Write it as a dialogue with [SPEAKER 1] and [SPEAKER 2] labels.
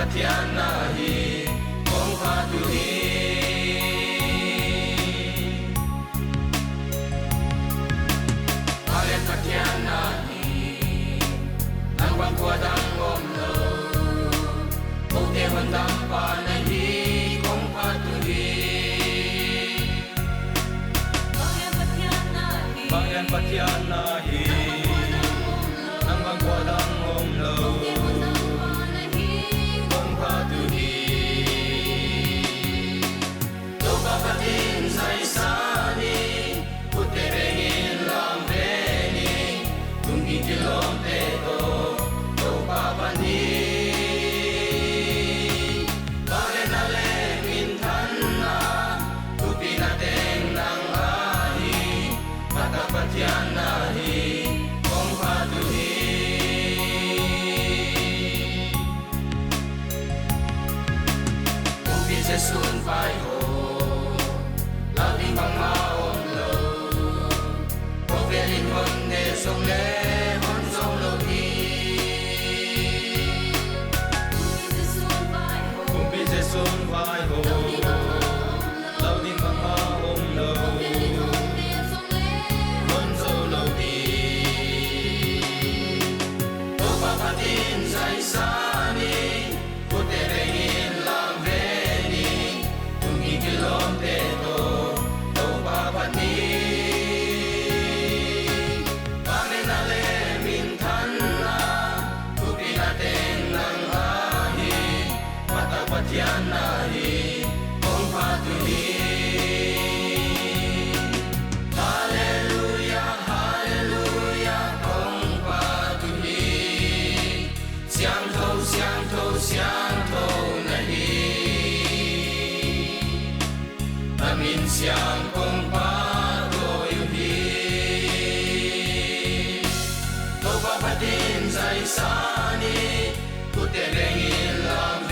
[SPEAKER 1] Patianahi Kong Patuhi Hale Patianahi Nang Bangkuadang Omlo Bukti Handang Panahi Kong Patuhi Bayan Patianahi Nang Bangkuadang Omlo Patianahi Kong Patuhi Umpi Sesun Pai Ho Lao Di Bang Maom Lo Kong Velin Hon Ne Song Le Hon Song Lo Di Umpi Sesun Pai Ho Lao Di Bang Maom Lo Patianahi Kong Patuhi Haleluya, Haleluya Kong Patuhi Siang Thâu Nahi Amin Siang Kong Patuhi Tau Papatin Zai Sani Kuterengin Lam